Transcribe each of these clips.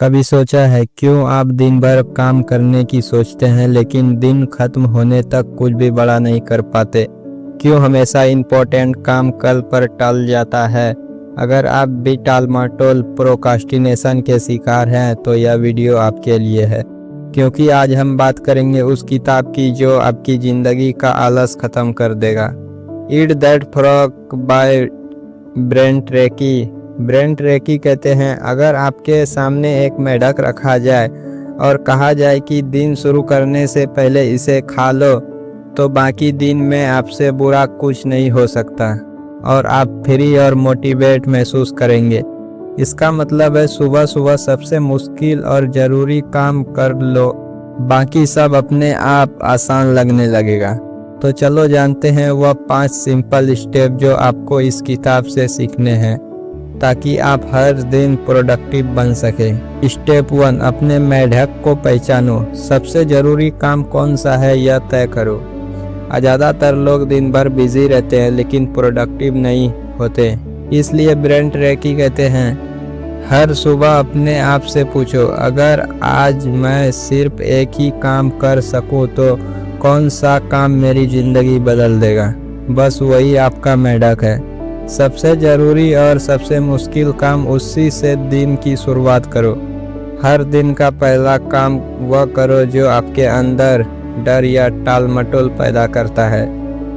कभी सोचा है क्यों आप दिन भर काम करने की सोचते हैं लेकिन दिन खत्म होने तक कुछ भी बड़ा नहीं कर पाते? क्यों हमेशा इम्पोर्टेंट काम कल पर टल जाता है? अगर आप भी टालमटोल प्रोक्रास्टिनेशन के शिकार हैं तो यह वीडियो आपके लिए है, क्योंकि आज हम बात करेंगे उस किताब की जो आपकी ज़िंदगी का आलस ख़त्म कर देगा। Eat that frog by Brian Tracy. Brian Tracy कहते हैं, अगर आपके सामने एक मेढक रखा जाए और कहा जाए कि दिन शुरू करने से पहले इसे खा लो, तो बाकी दिन में आपसे बुरा कुछ नहीं हो सकता और आप फ्री और मोटिवेट महसूस करेंगे। इसका मतलब है सुबह सुबह सबसे मुश्किल और ज़रूरी काम कर लो, बाकी सब अपने आप आसान लगने लगेगा। तो चलो जानते हैं वह 5 सिंपल स्टेप जो आपको इस किताब से सीखने हैं ताकि आप हर दिन प्रोडक्टिव बन सके। स्टेप 1, अपने मेढक को पहचानो। सबसे ज़रूरी काम कौन सा है यह तय करो। ज़्यादातर लोग दिन भर बिजी रहते हैं लेकिन प्रोडक्टिव नहीं होते। इसलिए ब्रेन ट्रेसी कहते हैं, हर सुबह अपने आप से पूछो, अगर आज मैं सिर्फ एक ही काम कर सकूं तो कौन सा काम मेरी ज़िंदगी बदल देगा। बस वही आपका मेढक है। सबसे ज़रूरी और सबसे मुश्किल काम उसी से दिन की शुरुआत करो। हर दिन का पहला काम वह करो जो आपके अंदर डर या टालमटोल पैदा करता है,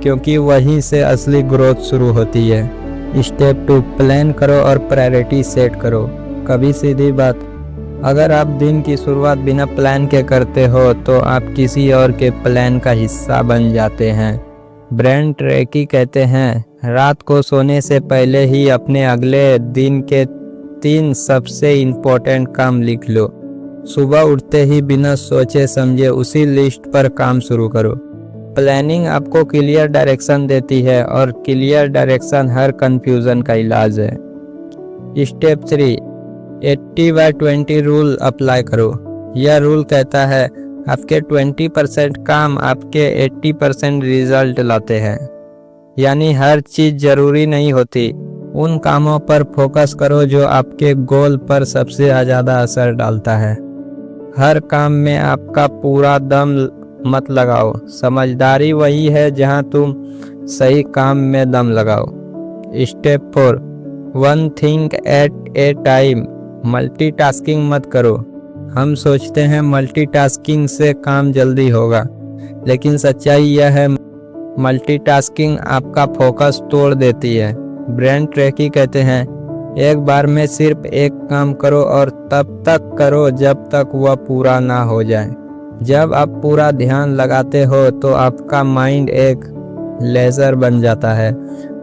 क्योंकि वहीं से असली ग्रोथ शुरू होती है। स्टेप 2, प्लान करो और प्रायोरिटी सेट करो। कभी सीधी बात, अगर आप दिन की शुरुआत बिना प्लान के करते हो तो आप किसी और के प्लान का हिस्सा बन जाते हैं। ब्रेन ट्रेसी कहते हैं, रात को सोने से पहले ही अपने अगले दिन के 3 सबसे इम्पोर्टेंट काम लिख लो। सुबह उठते ही बिना सोचे समझे उसी लिस्ट पर काम शुरू करो। प्लानिंग आपको क्लियर डायरेक्शन देती है और क्लियर डायरेक्शन हर कंफ्यूजन का इलाज है। स्टेप 3, 80/20 रूल अप्लाई करो। यह रूल कहता है आपके 20% काम आपके 80% रिजल्ट लाते हैं। यानी हर चीज़ ज़रूरी नहीं होती, उन कामों पर फोकस करो जो आपके गोल पर सबसे ज़्यादा असर डालता है। हर काम में आपका पूरा दम मत लगाओ। समझदारी वही है जहां तुम सही काम में दम लगाओ। Step 4, 1 thing at A time. Multitasking मत करो। हम सोचते हैं मल्टीटास्किंग से काम जल्दी होगा, लेकिन सच्चाई यह है मल्टीटास्किंग आपका फोकस तोड़ देती है। ब्रेन ट्रेसी कहते हैं, एक बार में सिर्फ एक काम करो और तब तक करो जब तक वह पूरा ना हो जाए। जब आप पूरा ध्यान लगाते हो तो आपका माइंड एक लेजर बन जाता है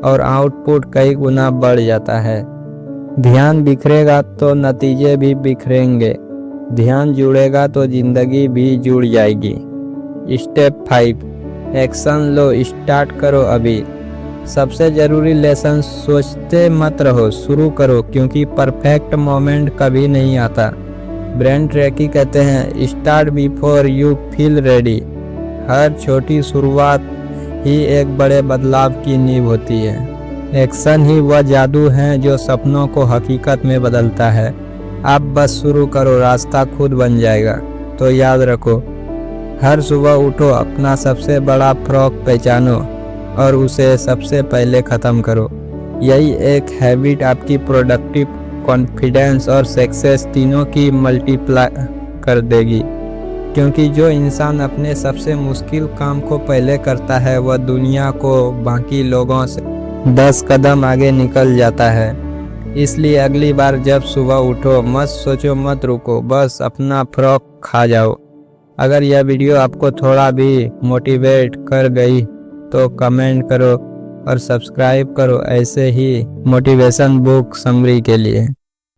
और आउटपुट कई गुना बढ़ जाता है। ध्यान बिखरेगा तो नतीजे भी बिखरेंगे। ध्यान जुड़ेगा तो जिंदगी भी जुड़ जाएगी। स्टेप 5, एक्शन लो। स्टार्ट करो अभी। सबसे ज़रूरी लेसन, सोचते मत रहो, शुरू करो, क्योंकि परफेक्ट मोमेंट कभी नहीं आता। ब्रेन ट्रेसी कहते हैं, start before you feel ready. हर छोटी शुरुआत ही एक बड़े बदलाव की नींव होती है। एक्शन ही वह जादू है जो सपनों को हकीकत में बदलता है। आप बस शुरू करो, रास्ता खुद बन जाएगा। तो याद रखो, हर सुबह उठो, अपना सबसे बड़ा फ्रॉग पहचानो और उसे सबसे पहले ख़त्म करो। यही एक हैबिट आपकी प्रोडक्टिव, कॉन्फिडेंस और सक्सेस तीनों की मल्टीप्लाई कर देगी। क्योंकि जो इंसान अपने सबसे मुश्किल काम को पहले करता है वह दुनिया को बाकी लोगों से 10 कदम आगे निकल जाता है। इसलिए अगली बार जब सुबह उठो मत सोचो, मत रुको, बस अपना फ्रॉग खा जाओ। अगर यह वीडियो आपको थोड़ा भी मोटिवेट कर गई तो कमेंट करो और सब्सक्राइब करो ऐसे ही मोटिवेशन बुक समरी के लिए।